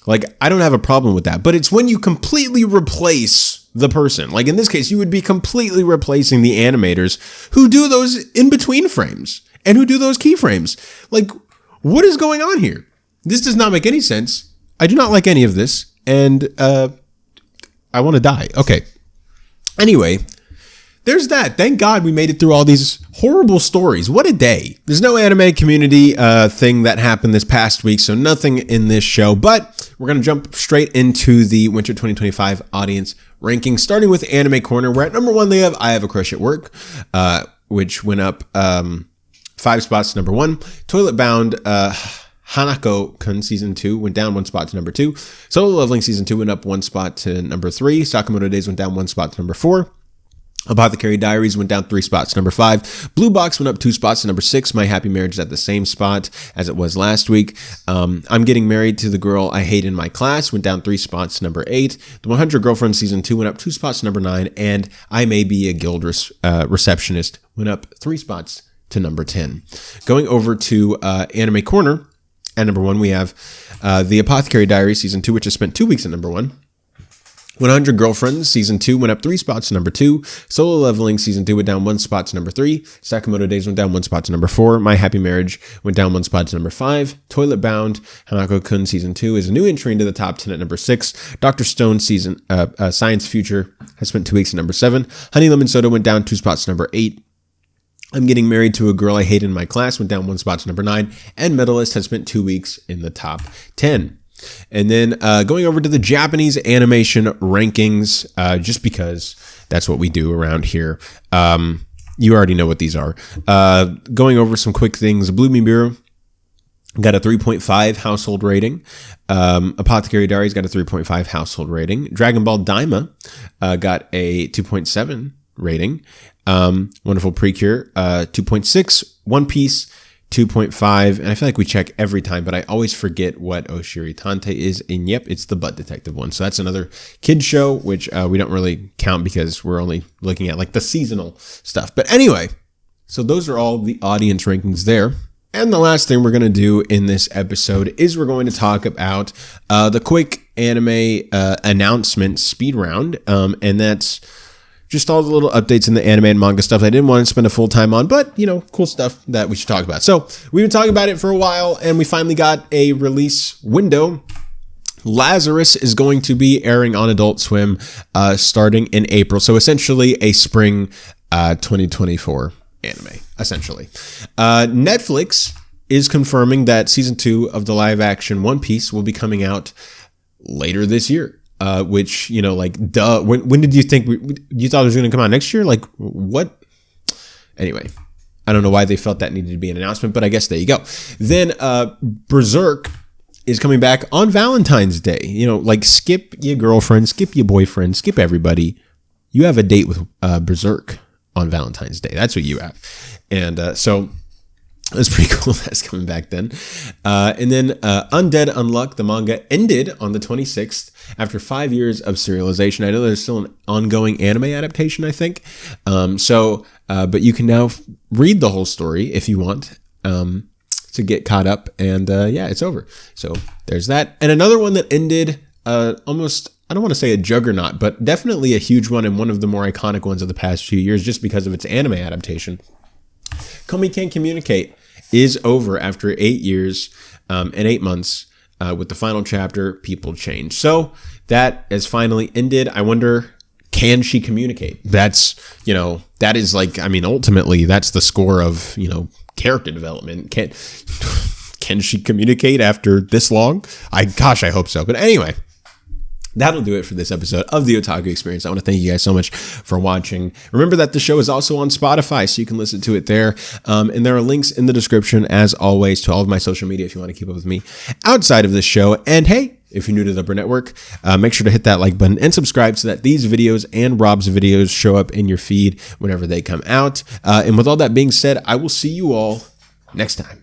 like, I don't have a problem with that. But it's when you completely replace the person. Like in this case, you would be completely replacing the animators who do those in between frames and who do those keyframes. Like, what is going on here? This does not make any sense. I do not like any of this. And I want to die. Okay. Anyway, there's that. Thank God we made it through all these horrible stories. What a day. There's no anime community thing that happened this past week, so nothing in this show. But we're going to jump straight into the Winter 2025 audience rankings, starting with Anime Corner, where at number 1 they have I Have a Crush at Work, which went up 5 spots to number 1. Toilet Bound, Hanako-kun Season 2 went down 1 spot to number 2. Solo Leveling Season 2 went up 1 spot to number 3. Sakamoto Days went down 1 spot to number 4. Apothecary Diaries went down 3 spots to number 5. Blue Box went up 2 spots to number 6. My Happy Marriage is at the same spot as it was last week. I'm Getting Married to the Girl I Hate in My Class went down 3 spots to number 8. The 100 Girlfriends Season 2 went up 2 spots to number 9. And I May Be a Guild Receptionist went up 3 spots to number 10. Going over to Anime Corner, at number 1, we have The Apothecary Diary Season 2, which has spent 2 weeks at number 1. 100 Girlfriends Season 2 went up 3 spots to number 2. Solo Leveling Season 2 went down 1 spot to number 3. Sakamoto Days went down 1 spot to number 4. My Happy Marriage went down 1 spot to number 5. Toilet Bound, Hanako-kun Season 2 is a new entry into the top 10 at number 6. Dr. Stone Science Future has spent 2 weeks at number 7. Honey Lemon Soda went down 2 spots to number 8. I'm Getting Married to a Girl I Hate in My Class went down 1 spot to number 9. And Medalist has spent 2 weeks in the top 10. And then going over to the Japanese animation rankings, just because that's what we do around here. You already know what these are. Going over some quick things. Blue Mirror got a 3.5 household rating. Apothecary Diaries got a 3.5 household rating. Dragon Ball Daima got a 2.7 rating. Wonderful Precure, 2.6. One Piece, 2.5. And I feel like we check every time, but I always forget what Oshiri Tante is. And yep, it's the Butt Detective one. So that's another kid show, which we don't really count because we're only looking at like the seasonal stuff. But anyway, so those are all the audience rankings there. And the last thing we're going to do in this episode is we're going to talk about the quick anime announcement speed round. And that's just all the little updates in the anime and manga stuff I didn't want to spend a full time on, but, you know, cool stuff that we should talk about. So we've been talking about it for a while, and we finally got a release window. Lazarus is going to be airing on Adult Swim starting in April. So essentially a spring 2024 anime, essentially. Netflix is confirming that season 2 of the live action One Piece will be coming out later this year. Which, you know, like, duh. When did you think you thought it was going to come out next year? Like, what? Anyway, I don't know why they felt that needed to be an announcement, but I guess there you go. Then Berserk is coming back on Valentine's Day. You know, like, skip your girlfriend, skip your boyfriend, skip everybody. You have a date with Berserk on Valentine's Day. That's what you have. And so that's pretty cool. That's coming back then. And then Undead Unluck, the manga, ended on the 26th after 5 years of serialization. I know there's still an ongoing anime adaptation, I think. But you can now read the whole story if you want to get caught up. And yeah, it's over. So there's that. And another one that ended almost, I don't want to say a juggernaut, but definitely a huge one and one of the more iconic ones of the past few years just because of its anime adaptation. Komi Can't Communicate is over after 8 years and 8 months with the final chapter, People Change. So that has finally ended. I wonder, can she communicate? That's, you know, that is like, I mean, ultimately, that's the score of, you know, character development. Can she communicate after this long? Gosh, I hope so. But anyway, that'll do it for this episode of the Otaku Experience. I want to thank you guys so much for watching. Remember that the show is also on Spotify, so you can listen to it there. And there are links in the description, as always, to all of my social media if you want to keep up with me outside of this show. And hey, if you're new to the Burnett Network, make sure to hit that like button and subscribe so that these videos and Rob's videos show up in your feed whenever they come out. And with all that being said, I will see you all next time.